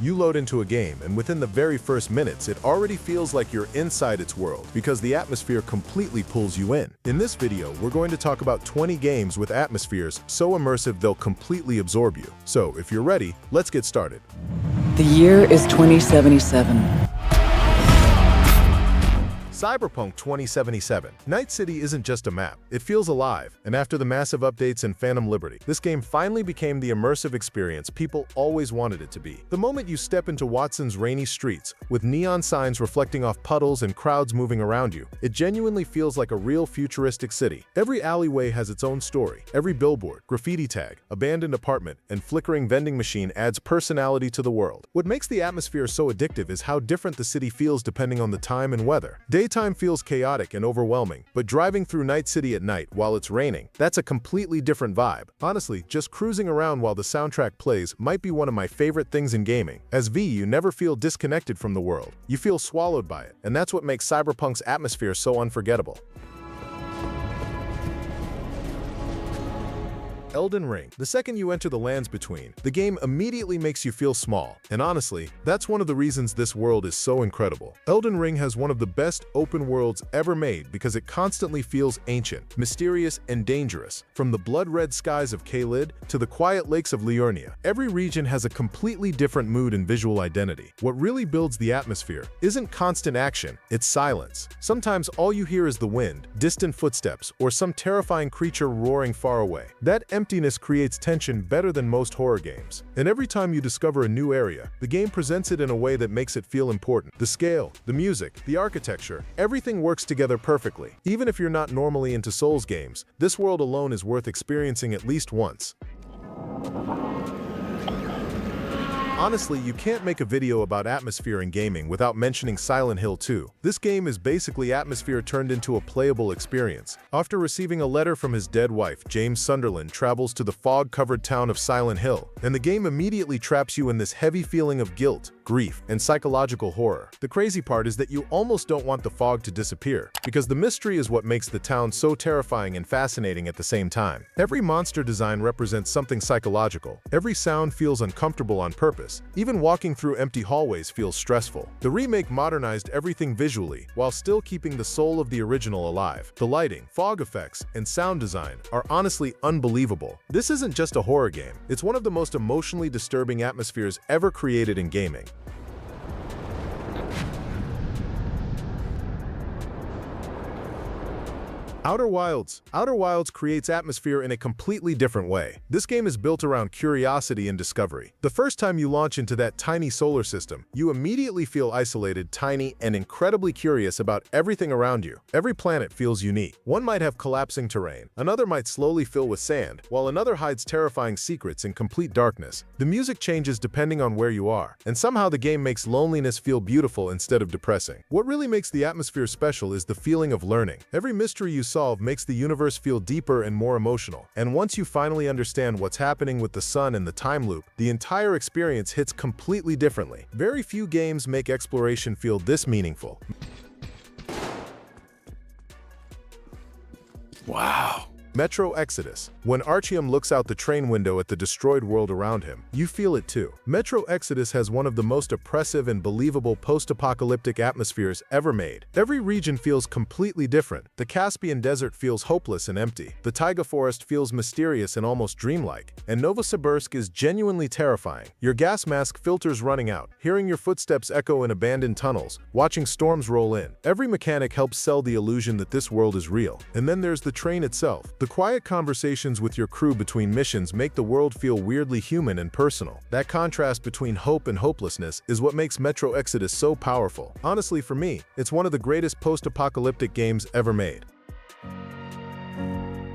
You load into a game, and within the very first minutes, it already feels like you're inside its world because the atmosphere completely pulls you in. In this video, we're going to talk about 20 games with atmospheres so immersive they'll completely absorb you. So, if you're ready, let's get started. The year is 2077. Cyberpunk 2077. Night City isn't just a map, it feels alive, and after the massive updates in Phantom Liberty, this game finally became the immersive experience people always wanted it to be. The moment you step into Watson's rainy streets, with neon signs reflecting off puddles and crowds moving around you, it genuinely feels like a real futuristic city. Every alleyway has its own story. Every billboard, graffiti tag, abandoned apartment, and flickering vending machine adds personality to the world. What makes the atmosphere so addictive is how different the city feels depending on the time and weather. Daytime feels chaotic and overwhelming, but driving through Night City at night while it's raining, that's a completely different vibe. Honestly, just cruising around while the soundtrack plays might be one of my favorite things in gaming. As V, you never feel disconnected from the world. You feel swallowed by it, and that's what makes Cyberpunk's atmosphere so unforgettable. Elden Ring. The second you enter the lands between, the game immediately makes you feel small, and honestly, that's one of the reasons this world is so incredible. Elden Ring has one of the best open worlds ever made because it constantly feels ancient, mysterious, and dangerous. From the blood-red skies of S.T.A.L.K.E.R to the quiet lakes of Liurnia, every region has a completely different mood and visual identity. What really builds the atmosphere isn't constant action, it's silence. Sometimes all you hear is the wind, distant footsteps, or some terrifying creature roaring far away. That emptiness creates tension better than most horror games. And every time you discover a new area, the game presents it in a way that makes it feel important. The scale, the music, the architecture, everything works together perfectly. Even if you're not normally into Souls games, this world alone is worth experiencing at least once. Honestly, you can't make a video about atmosphere in gaming without mentioning Silent Hill 2. This game is basically atmosphere turned into a playable experience. After receiving a letter from his dead wife, James Sunderland travels to the fog-covered town of Silent Hill, and the game immediately traps you in this heavy feeling of guilt, grief, and psychological horror. The crazy part is that you almost don't want the fog to disappear, because the mystery is what makes the town so terrifying and fascinating at the same time. Every monster design represents something psychological. Every sound feels uncomfortable on purpose. Even walking through empty hallways feels stressful. The remake modernized everything visually, while still keeping the soul of the original alive. The lighting, fog effects, and sound design are honestly unbelievable. This isn't just a horror game, it's one of the most emotionally disturbing atmospheres ever created in gaming. Outer Wilds. Outer Wilds creates atmosphere in a completely different way. This game is built around curiosity and discovery. The first time you launch into that tiny solar system, you immediately feel isolated, tiny, and incredibly curious about everything around you. Every planet feels unique. One might have collapsing terrain, another might slowly fill with sand, while another hides terrifying secrets in complete darkness. The music changes depending on where you are, and somehow the game makes loneliness feel beautiful instead of depressing. What really makes the atmosphere special is the feeling of learning. Every mystery you solve makes the universe feel deeper and more emotional. And once you finally understand what's happening with the sun and the time loop, the entire experience hits completely differently. Very few games make exploration feel this meaningful. Wow. Metro Exodus. When Artyom looks out the train window at the destroyed world around him, you feel it too. Metro Exodus has one of the most oppressive and believable post-apocalyptic atmospheres ever made. Every region feels completely different. The Caspian Desert feels hopeless and empty. The taiga forest feels mysterious and almost dreamlike. And Novosibirsk is genuinely terrifying. Your gas mask filters running out, hearing your footsteps echo in abandoned tunnels, watching storms roll in. Every mechanic helps sell the illusion that this world is real. And then there's the train itself. The quiet conversations with your crew between missions make the world feel weirdly human and personal. That contrast between hope and hopelessness is what makes Metro Exodus so powerful. Honestly, for me, it's one of the greatest post-apocalyptic games ever made.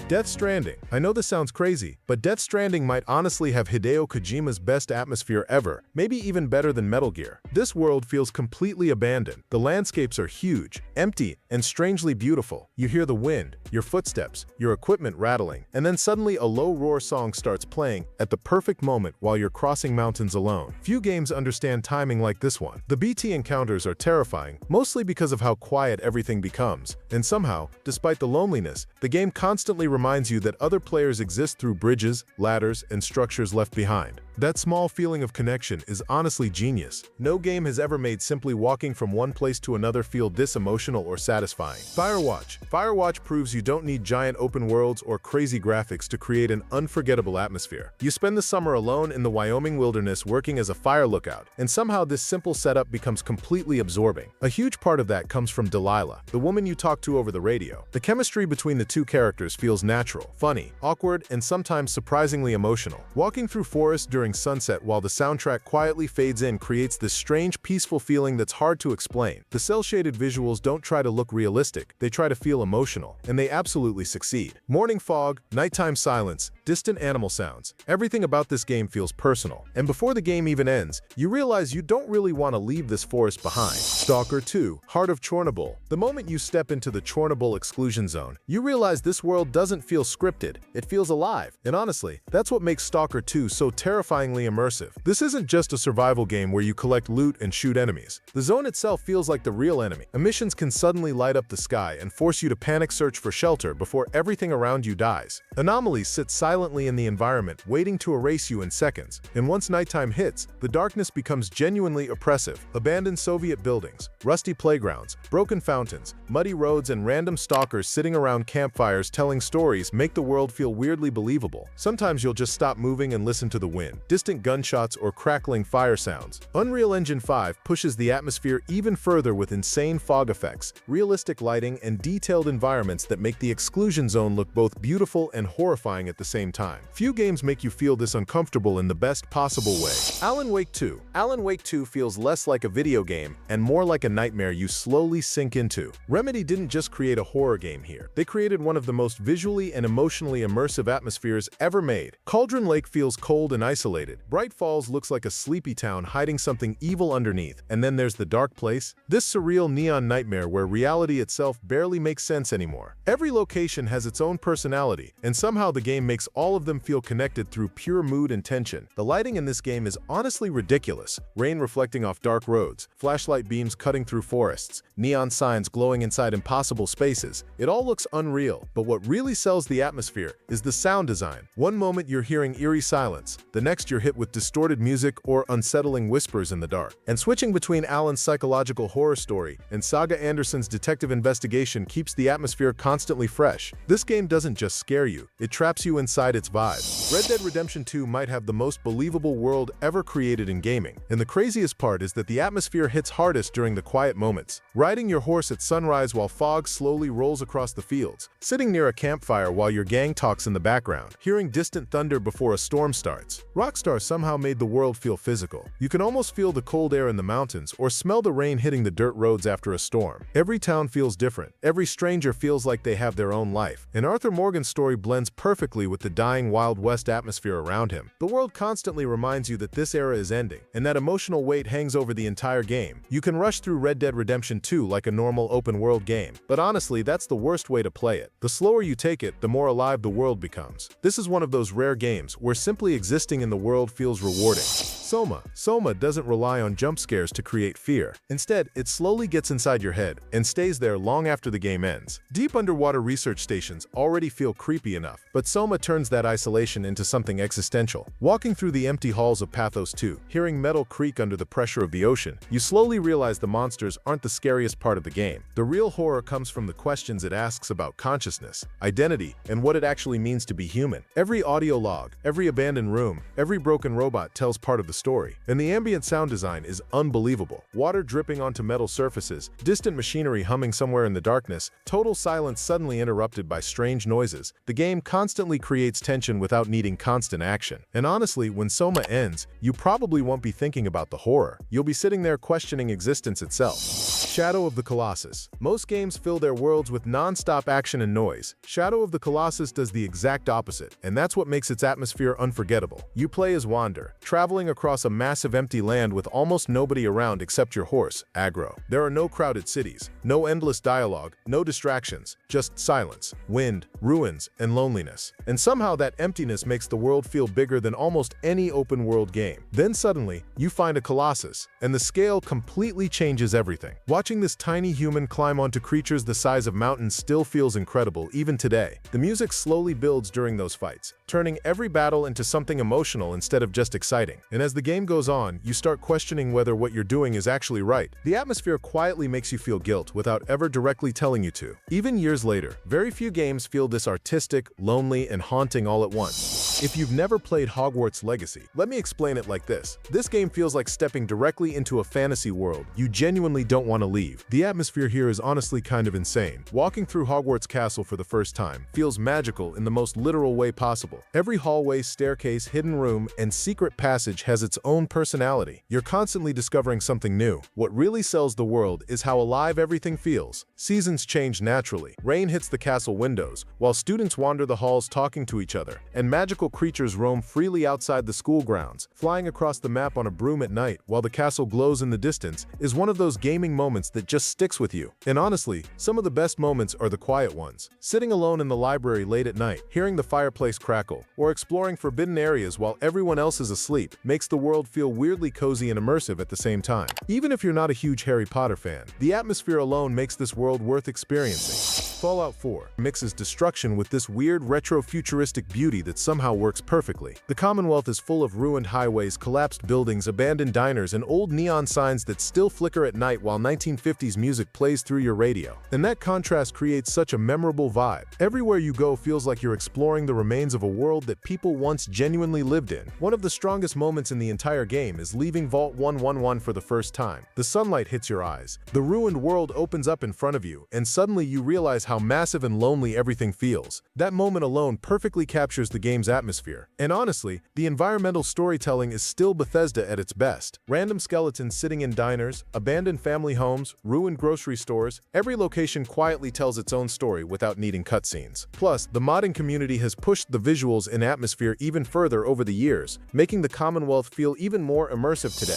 Death Stranding. I know this sounds crazy, but Death Stranding might honestly have Hideo Kojima's best atmosphere ever, maybe even better than Metal Gear. This world feels completely abandoned. The landscapes are huge, empty, and strangely beautiful. You hear the wind, your footsteps, your equipment rattling, and then suddenly a low roar song starts playing at the perfect moment while you're crossing mountains alone. Few games understand timing like this one. The BT encounters are terrifying, mostly because of how quiet everything becomes. And somehow, despite the loneliness, the game constantly reminds you that other players exist through bridges, ladders, and structures left behind. That small feeling of connection is honestly genius. No game has ever made simply walking from one place to another feel this emotional or satisfying. Firewatch. Firewatch proves you don't need giant open worlds or crazy graphics to create an unforgettable atmosphere. You spend the summer alone in the Wyoming wilderness working as a fire lookout, and somehow this simple setup becomes completely absorbing. A huge part of that comes from Delilah, the woman you talk to over the radio. The chemistry between the two characters feels natural, funny, awkward, and sometimes surprisingly emotional. Walking through forests during sunset while the soundtrack quietly fades in creates this strange, peaceful feeling that's hard to explain. The cel-shaded visuals don't try to look realistic, they try to feel emotional, and they absolutely succeed. Morning fog, nighttime silence, distant animal sounds. Everything about this game feels personal. And before the game even ends, you realize you don't really want to leave this forest behind. S.T.A.L.K.E.R 2, Heart of Chornobyl. The moment you step into the Chornobyl exclusion zone, you realize this world doesn't feel scripted, it feels alive. And honestly, that's what makes S.T.A.L.K.E.R 2 so terrifyingly immersive. This isn't just a survival game where you collect loot and shoot enemies. The zone itself feels like the real enemy. Emissions can suddenly light up the sky and force you to panic search for shelter before everything around you dies. Anomalies sit silently in the environment, waiting to erase you in seconds. And once nighttime hits, the darkness becomes genuinely oppressive. Abandoned Soviet buildings, rusty playgrounds, broken fountains, muddy roads, and random stalkers sitting around campfires telling stories make the world feel weirdly believable. Sometimes you'll just stop moving and listen to the wind, distant gunshots, or crackling fire sounds. Unreal Engine 5 pushes the atmosphere even further with insane fog effects, realistic lighting, and detailed environments that make the exclusion zone look both beautiful and horrifying at the same time. Few games make you feel this uncomfortable in the best possible way. Alan Wake 2. Alan Wake 2 feels less like a video game and more like a nightmare you slowly sink into. Remedy didn't just create a horror game here. They created one of the most visually and emotionally immersive atmospheres ever made. Cauldron Lake feels cold and isolated. Bright Falls looks like a sleepy town hiding something evil underneath. And then there's the Dark Place, this surreal neon nightmare where reality itself barely makes sense anymore. Every location has its own personality, and somehow the game makes all of them feel connected through pure mood and tension. The lighting in this game is honestly ridiculous. Rain reflecting off dark roads, flashlight beams cutting through forests, neon signs glowing inside impossible spaces. It all looks unreal, but what really sells the atmosphere is the sound design. One moment you're hearing eerie silence, the next you're hit with distorted music or unsettling whispers in the dark. And switching between Alan's psychological horror story and Saga Anderson's detective investigation keeps the atmosphere constantly fresh. This game doesn't just scare you, it traps you inside its vibe. Red Dead Redemption 2 might have the most believable world ever created in gaming, and the craziest part is that the atmosphere hits hardest during the quiet moments. Riding your horse at sunrise while fog slowly rolls across the fields, sitting near a campfire while your gang talks in the background, hearing distant thunder before a storm starts. Rockstar somehow made the world feel physical. You can almost feel the cold air in the mountains or smell the rain hitting the dirt roads after a storm. Every town feels different. Every stranger feels like they have their own life. And Arthur Morgan's story blends perfectly with the dying Wild West atmosphere around him. The world constantly reminds you that this era is ending, and that emotional weight hangs over the entire game. You can rush through Red Dead Redemption 2 like a normal open-world game, but honestly, that's the worst way to play it. The slower you take it, the more alive the world becomes. This is one of those rare games where simply existing in the world feels rewarding. SOMA. SOMA doesn't rely on jump scares to create fear. Instead, it slowly gets inside your head and stays there long after the game ends. Deep underwater research stations already feel creepy enough, but SOMA turns that isolation into something existential. Walking through the empty halls of Pathos 2, hearing metal creak under the pressure of the ocean, you slowly realize the monsters aren't the scariest part of the game. The real horror comes from the questions it asks about consciousness, identity, and what it actually means to be human. Every audio log, every abandoned room, every broken robot tells part of the story. And the ambient sound design is unbelievable. Water dripping onto metal surfaces, distant machinery humming somewhere in the darkness, total silence suddenly interrupted by strange noises. The game constantly creates tension without needing constant action. And honestly, when SOMA ends, you probably won't be thinking about the horror. You'll be sitting there questioning existence itself. Shadow of the Colossus. Most games fill their worlds with non-stop action and noise. Shadow of the Colossus does the exact opposite, and that's what makes its atmosphere unforgettable. You play as Wander, traveling across a massive empty land with almost nobody around except your horse, Aggro. There are no crowded cities, no endless dialogue, no distractions, just silence, wind, ruins, and loneliness. And somehow Somehow that emptiness makes the world feel bigger than almost any open-world game. Then suddenly, you find a Colossus, and the scale completely changes everything. Watching this tiny human climb onto creatures the size of mountains still feels incredible, even today. The music slowly builds during those fights, turning every battle into something emotional instead of just exciting. And as the game goes on, you start questioning whether what you're doing is actually right. The atmosphere quietly makes you feel guilt without ever directly telling you to. Even years later, very few games feel this artistic, lonely, and haunting all at once. If you've never played Hogwarts Legacy, let me explain it like this. This game feels like stepping directly into a fantasy world you genuinely don't want to leave. The atmosphere here is honestly kind of insane. Walking through Hogwarts Castle for the first time feels magical in the most literal way possible. Every hallway, staircase, hidden room, and secret passage has its own personality. You're constantly discovering something new. What really sells the world is how alive everything feels. Seasons change naturally. Rain hits the castle windows, while students wander the halls talking to each other, and magical creatures roam freely outside the school grounds. Flying across the map on a broom at night while the castle glows in the distance is one of those gaming moments that just sticks with you. And honestly, some of the best moments are the quiet ones. Sitting alone in the library late at night, hearing the fireplace crackle, or exploring forbidden areas while everyone else is asleep makes the world feel weirdly cozy and immersive at the same time. Even if you're not a huge Harry Potter fan, the atmosphere alone makes this world worth experiencing. Fallout 4 mixes destruction with this weird retro-futuristic beauty that somehow works perfectly. The Commonwealth is full of ruined highways, collapsed buildings, abandoned diners, and old neon signs that still flicker at night while 1950s music plays through your radio. And that contrast creates such a memorable vibe. Everywhere you go feels like you're exploring the remains of a world that people once genuinely lived in. One of the strongest moments in the entire game is leaving Vault 111 for the first time. The sunlight hits your eyes, the ruined world opens up in front of you, and suddenly you realize how massive and lonely everything feels. That moment alone perfectly captures the game's atmosphere. And honestly, the environmental storytelling is still Bethesda at its best. Random skeletons sitting in diners, abandoned family homes, ruined grocery stores, every location quietly tells its own story without needing cutscenes. Plus, the modding community has pushed the visuals and atmosphere even further over the years, making the Commonwealth feel even more immersive today.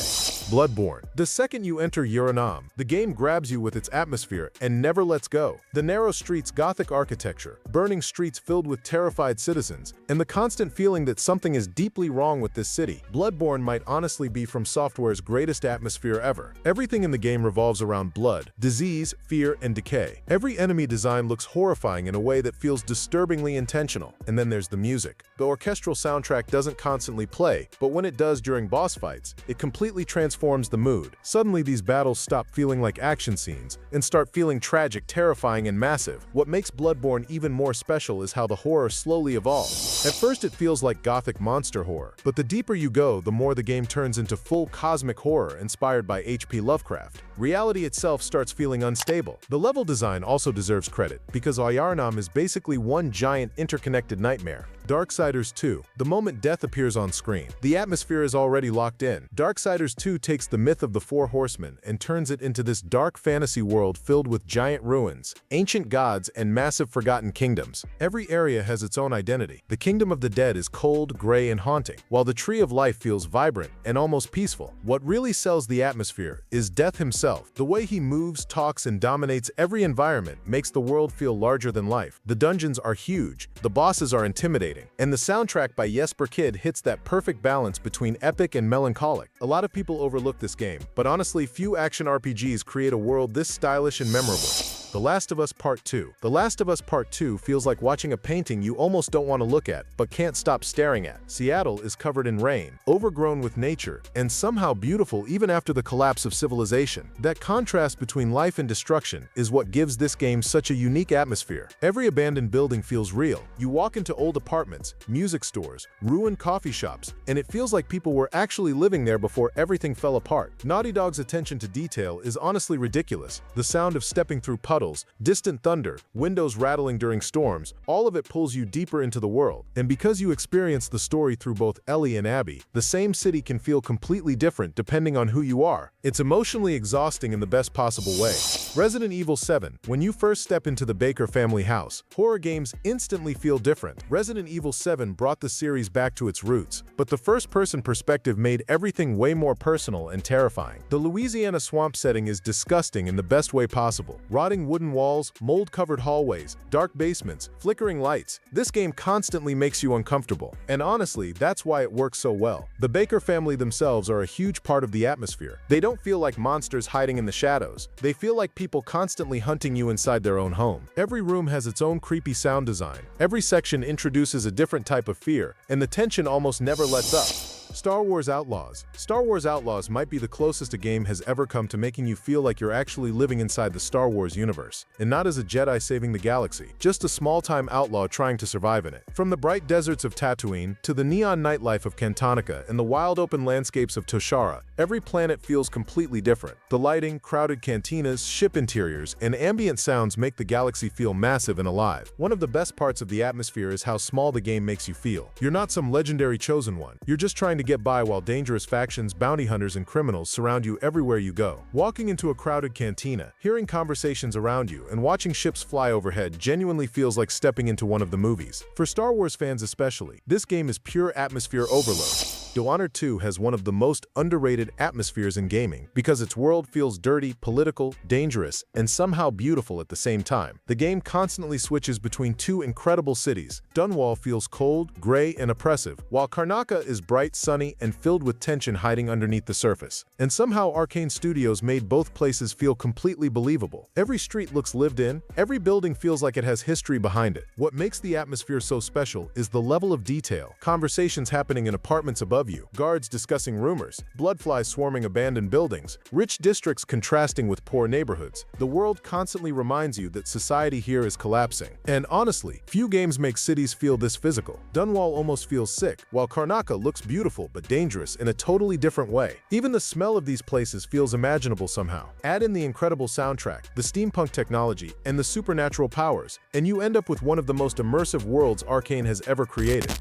Bloodborne. The second you enter Yuranam, the game grabs you with its atmosphere and never lets go. The narrow streets' Gothic architecture, burning streets filled with terrified citizens, and the constant feeling that something is deeply wrong with this city. Bloodborne might honestly be From Software's greatest atmosphere ever. Everything in the game revolves around blood, disease, fear, and decay. Every enemy design looks horrifying in a way that feels disturbingly intentional. And then there's the music. The orchestral soundtrack doesn't constantly play, but when it does during boss fights, it completely transforms the mood. Suddenly these battles stop feeling like action scenes and start feeling tragic, terrifying, and massive. What makes Bloodborne even more special is how the horror slowly evolves. At first it feels like Gothic monster horror, but the deeper you go, the more the game turns into full cosmic horror inspired by H.P. Lovecraft. Reality itself starts feeling unstable. The level design also deserves credit, because Yuranam is basically one giant interconnected nightmare. Darksiders 2. The moment death appears on screen, the atmosphere is already locked in. Darksiders 2 takes the myth of the Four Horsemen and turns it into this dark fantasy world filled with giant ruins, ancient gods, and massive forgotten kingdoms. Every area has its own identity. The Kingdom of the Dead is cold, gray, and haunting, while the Tree of Life feels vibrant and almost peaceful. What really sells the atmosphere is Death himself. The way he moves, talks, and dominates every environment makes the world feel larger than life. The dungeons are huge, the bosses are intimidating, and the soundtrack by S.T.A.L.K.E.R hits that perfect balance between epic and melancholic. A lot of people overlook this game, but honestly, few action RPGs create a world this stylish and memorable. The Last of Us Part 2. The Last of Us Part 2 feels like watching a painting you almost don't want to look at, but can't stop staring at. Seattle is covered in rain, overgrown with nature, and somehow beautiful even after the collapse of civilization. That contrast between life and destruction is what gives this game such a unique atmosphere. Every abandoned building feels real. You walk into old apartments, music stores, ruined coffee shops, and it feels like people were actually living there before everything fell apart. Naughty Dog's attention to detail is honestly ridiculous. The sound of stepping through puddles, distant thunder, windows rattling during storms, all of it pulls you deeper into the world. And because you experience the story through both Ellie and Abby, the same city can feel completely different depending on who you are. It's emotionally exhausting in the best possible way. Resident Evil 7. When you first step into the Baker family house, horror games instantly feel different. Resident Evil 7 brought the series back to its roots, but the first-person perspective made everything way more personal and terrifying. The Louisiana swamp setting is disgusting in the best way possible. Rotting wooden walls, mold-covered hallways, dark basements, flickering lights. This game constantly makes you uncomfortable. And honestly, that's why it works so well. The Baker family themselves are a huge part of the atmosphere. They don't feel like monsters hiding in the shadows. They feel like people constantly hunting you inside their own home. Every room has its own creepy sound design. Every section introduces a different type of fear, and the tension almost never lets up. Star Wars Outlaws. Star Wars Outlaws might be the closest a game has ever come to making you feel like you're actually living inside the Star Wars universe, and not as a Jedi saving the galaxy, just a small-time outlaw trying to survive in it. From the bright deserts of Tatooine to the neon nightlife of Cantonica and the wild open landscapes of Toshara, every planet feels completely different. The lighting, crowded cantinas, ship interiors, and ambient sounds make the galaxy feel massive and alive. One of the best parts of the atmosphere is how small the game makes you feel. You're not some legendary chosen one. You're just trying to get by while dangerous factions, bounty hunters, and criminals surround you everywhere you go. Walking into a crowded cantina, hearing conversations around you, and watching ships fly overhead genuinely feels like stepping into one of the movies. For Star Wars fans especially, this game is pure atmosphere overload. Dishonored 2 has one of the most underrated atmospheres in gaming because its world feels dirty, political, dangerous, and somehow beautiful at the same time. The game constantly switches between two incredible cities. Dunwall feels cold, gray, and oppressive, while Karnaca is bright, sunny, and filled with tension hiding underneath the surface. And somehow Arcane Studios made both places feel completely believable. Every street looks lived in, every building feels like it has history behind it. What makes the atmosphere so special is the level of detail. Conversations happening in apartments above you, guards discussing rumors, bloodflies swarming abandoned buildings, rich districts contrasting with poor neighborhoods. The world constantly reminds you that society here is collapsing. And honestly, few games make cities feel this physical. Dunwall almost feels sick, while Karnaca looks beautiful but dangerous in a totally different way. Even the smell of these places feels imaginable somehow. Add in the incredible soundtrack, the steampunk technology, and the supernatural powers, and you end up with one of the most immersive worlds Arcane has ever created.